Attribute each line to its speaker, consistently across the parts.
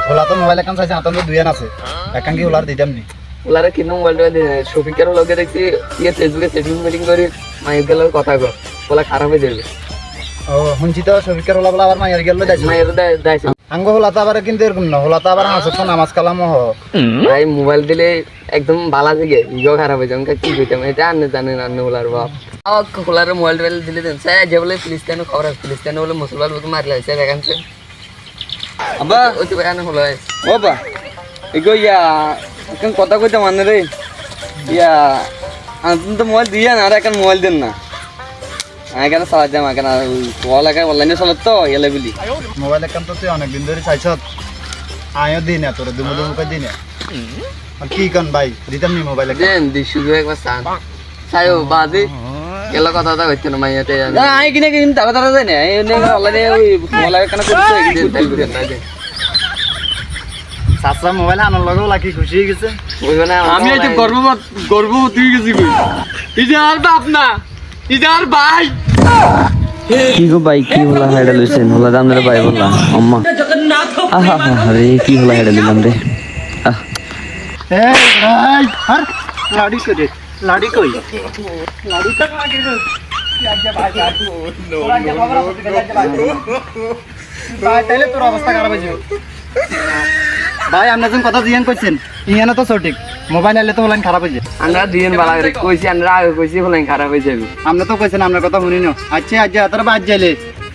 Speaker 1: হোলা তো মোবাইল এখন চাইছে হাতে দুইয়ান আছে এখন কি হোলার দিতাম নি
Speaker 2: ওলারে কিন্তু মোবাইলটা শফিকের লগে দেখছি ফেসবুকে সেটিং মিটিং করে মায়ের গেলের কথা কর ওলা খারাপ হয়ে যাবে
Speaker 1: ও শুনছি তো শফিকের হোলা বলা আবার মায়ের গেল দাইছে
Speaker 2: মায়ের দাইছে
Speaker 1: আঙ্গ হোলা তো আবার কিন্তু এরকম না হোলা তো আবার হাসে তো নামাজ কালামও হ
Speaker 2: ভাই মোবাইল দিলে একদম বালা থেকে ইগো খারাপ হয়ে যাবে কি কইতাম এটা আননে জানেন আননে ওলার বাপ হোলারে মোবাইল টোবাইল দিলে দেন স্যার যে বলে ফিলিস্তিন খবর ফিলিস্তিন বলে মুসলমান লোক মারলে স্যার এখানছে
Speaker 3: আব্বা
Speaker 2: ওই তো এখানে হলো
Speaker 3: ও বা এগো ইয়া এখন কথা কইতে মানে রে ইয়া আপনি তো মোবাইল দিয়ে না আর এখন মোবাইল দেন না এখানে চালাতে এখানে পড়ালেখায় অনলাইনে চলত তো এলে বলি
Speaker 1: মোবাইল এখন তো তুই অনেকদিন ধরে চাইছ আয়ও দিই না তোর দুমু দুমুকে দিই না আর কি কন ভাই দিতাম নি মোবাইল
Speaker 2: দেন দিশু একবার সান সায়ো বাদে গেল কথাটা হইতো না মাইয়াতে
Speaker 3: না আই কিনে কিনে তারা তারা যায় না অনলাইনে ওই পড়ালেখা কেন করতে
Speaker 1: সাসরা মোবাইল আনার লগেও লাকি খুশি হয়ে গেছে
Speaker 2: বুঝবে না
Speaker 3: আমি এই যে গর্ভবতী হয়ে গেছি কই ইজার বাপ না ইজার ভাই
Speaker 4: কি গো ভাই কি হলা হেডা লইছেন হলা দাম রে ভাই বললা আম্মা আহা রে কি হলা হেডা দিলাম রে আহ
Speaker 1: এই ভাই আর লাড়ি কই লাড়ি কই লাড়ি তো লাগে রে ভাই তাইলে তোর অবস্থা খারাপ হয়ে যাবে ভাই আপনি যখন কথা জিয়ান করছেন ইয়ানো তো সঠিক মোবাইল আনলে তো হলেন খারাপ হয়ে যায়
Speaker 2: আমরা দিন বালা করে কইছি আমরা আগে কইছি হলেন খারাপ হয়ে যাবে
Speaker 1: আপনি তো কইছেন আপনার কথা শুনি না আচ্ছা আজ তোর বাদ যাইলে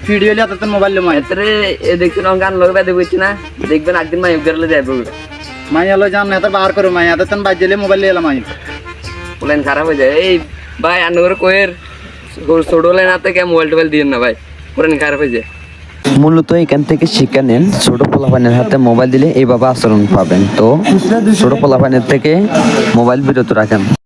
Speaker 1: ভিডিও লিয়া তো মোবাইল লো মাই
Speaker 2: এতরে এ দেখছেন গান লগে বাদে কইছি না দেখবেন একদিন মাই গেরলে যাইবো
Speaker 1: মাই হলো জান না তো বার করো মাই আদা তন বাদ যাইলে মোবাইল লিয়ে এলাম মাই
Speaker 2: হলেন খারাপ হয়ে যায় এই ভাই আন্নগর কইর ছোট লাইন হাতে কে মোবাইল টোবাইল দিন না ভাই হলেন খারাপ হয়ে যায়
Speaker 4: মূলত এখান থেকে শিক্ষা নেন ছোট পোলাপানের হাতে মোবাইল দিলে এইভাবে আচরণ পাবেন তো ছোট পোলাপানের থেকে মোবাইল বিরত রাখেন